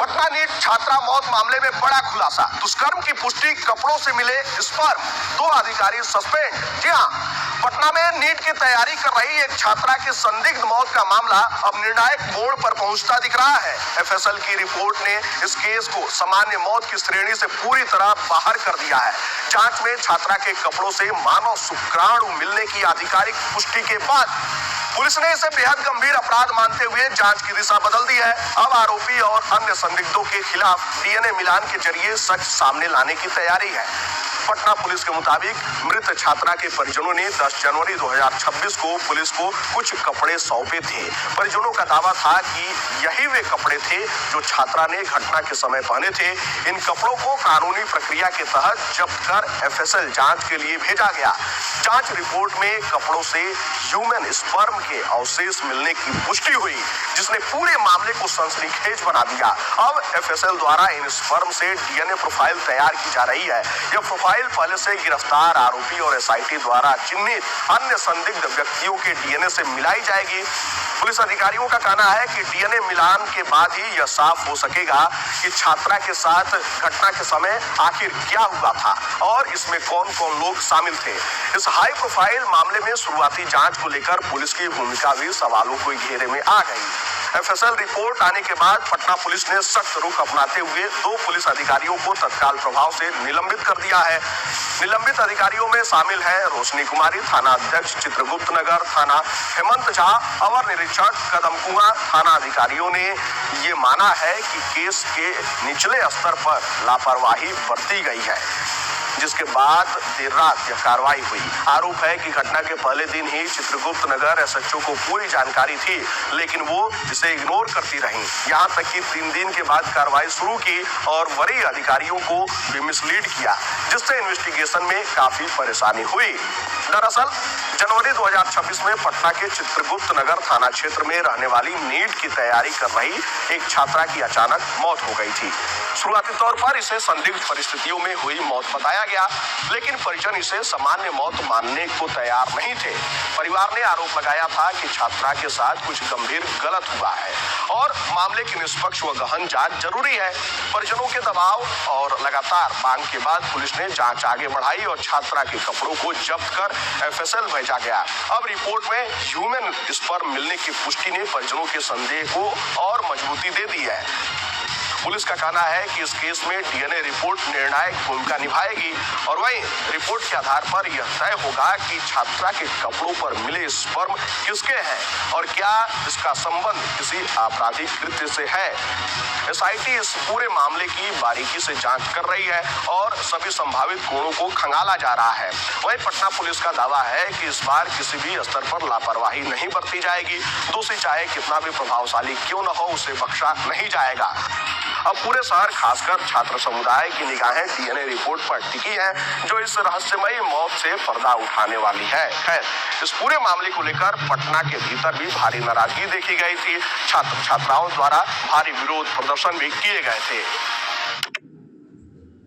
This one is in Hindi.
पटना नीट छात्रा मौत मामले में बड़ा खुलासा। दुष्कर्म की पुष्टि, कपड़ों से मिले स्पर्म, 2 अधिकारी सस्पेंड। जी हाँ, पटना में नीट की तैयारी कर रही एक छात्रा की संदिग्ध मौत का मामला अब निर्णायक मोड़ पर पहुंचता दिख रहा है। एफएसएल की रिपोर्ट ने इस केस को सामान्य मौत की श्रेणी से पूरी तरह बाहर कर दिया है। जांच में छात्रा के कपड़ों से मानव शुक्राणु मिलने की आधिकारिक पुष्टि के बाद पुलिस ने इसे बेहद गंभीर अपराध मानते हुए जांच की दिशा बदल दी है। अब आरोपी और अन्य संदिग्धों के खिलाफ डीएनए मिलान के जरिए सच सामने लाने की तैयारी है। पटना पुलिस के मुताबिक मृत छात्रा के परिजनों ने 10 जनवरी 2026 को पुलिस को कुछ कपड़े सौंपे थे। परिजनों का दावा था कि यही वे कपड़े थे जो छात्रा ने घटना के समय पहने थे। इन कपड़ों को कानूनी प्रक्रिया के तहत जब्त कर एफएसएल जांच के लिए भेजा गया। जांच रिपोर्ट में कपड़ों से ह्यूमन स्पर्म के अवशेष मिलने की पुष्टि हुई, जिसने पूरे मामले को सनसनीखेज बना दिया। अब एफएसएल द्वारा इन स्पर्म से डीएनए प्रोफाइल तैयार की जा रही है। यह प्रोफाइल पहले से गिरफ्तार आरोपी और एसआईटी द्वारा चिन्हित अन्य संदिग्ध व्यक्तियों के डीएनए से मिलाई जाएगी। पुलिस अधिकारियों का कहना है कि डीएनए मिलान के बाद ही यह साफ हो सकेगा कि छात्रा के साथ घटना के समय आखिर क्या हुआ था और इसमें कौन कौन लोग शामिल थे। इस हाई प्रोफाइल मामले में शुरुआती जांच को लेकर पुलिस की भूमिका भी सवालों के घेरे में आ गई। एफएसएल रिपोर्ट आने के बाद पटना पुलिस ने सख्त रुख अपनाते हुए 2 पुलिस अधिकारियों को तत्काल प्रभाव से निलंबित कर दिया है। निलंबित अधिकारियों में शामिल हैं रोशनी कुमारी, थाना अध्यक्ष चित्रगुप्त नगर थाना, हेमंत झा, अवर निरीक्षक कदमकुआं थाना। अधिकारियों ने ये माना है कि केस के निचले स्तर पर लापरवाही बरती गई है, जिसके बाद देर रात यह कार्रवाई हुई। आरोप है कि घटना के पहले दिन ही चित्रगुप्त नगर एसएचओ को पूरी जानकारी थी, लेकिन वो इसे इग्नोर करती रहीं। यहाँ तक कि 3 दिन के बाद कार्रवाई शुरू की और वरीय अधिकारियों को भी मिसलीड किया, जिससे इन्वेस्टिगेशन में काफी परेशानी हुई। दरअसल जनवरी 2026 में पटना के चित्रगुप्त नगर थाना क्षेत्र में रहने वाली नीट की तैयारी कर रही एक छात्रा की अचानक मौत हो गई थी। शुरुआती तौर पर इसे संदिग्ध परिस्थितियों में हुई मौत बताया गया, लेकिन परिजन इसे सामान्य मौत मानने को तैयार नहीं थे। परिवार ने आरोप लगाया था कि छात्रा के साथ कुछ गंभीर गलत हुआ है और मामले की निष्पक्ष व गहन जांच जरूरी है। परिजनों के दबाव और लगातार मांग के बाद पुलिस ने जांच आगे बढ़ाई और छात्रा के कपड़ों को जब्त कर एफएसएल भेजा गया। अब रिपोर्ट में ह्यूमन स्पर्म मिलने की पुष्टि ने परिजनों के संदेह को और मजबूती दे दी है। पुलिस का कहना है कि इस केस में डीएनए रिपोर्ट निर्णायक भूमिका निभाएगी और वहीं रिपोर्ट के आधार पर यह तय होगा कि छात्रा के कपड़ों पर मिले स्पर्म किसके हैं और क्या इसका संबंध किसी आपराधिक कृत्य से है। एसआईटी इस पूरे मामले की बारीकी से जांच कर रही है और सभी संभावित कोणों को खंगाला जा रहा है। वहीं पटना पुलिस का दावा है कि इस बार किसी भी स्तर पर लापरवाही नहीं बरती जाएगी। दोषी चाहे कितना भी प्रभावशाली क्यों न हो, उसे बख्शा नहीं जाएगा। अब पूरे शहर, खासकर छात्र समुदाय की निगाहें डीएनए रिपोर्ट पर टिकी हैं, जो इस रहस्यमयी मौत से पर्दा उठाने वाली है। खैर, इस पूरे मामले को लेकर पटना के भीतर भी भारी नाराजगी देखी गई थी। छात्र छात्राओं द्वारा भारी विरोध प्रदर्शन भी किए गए थे।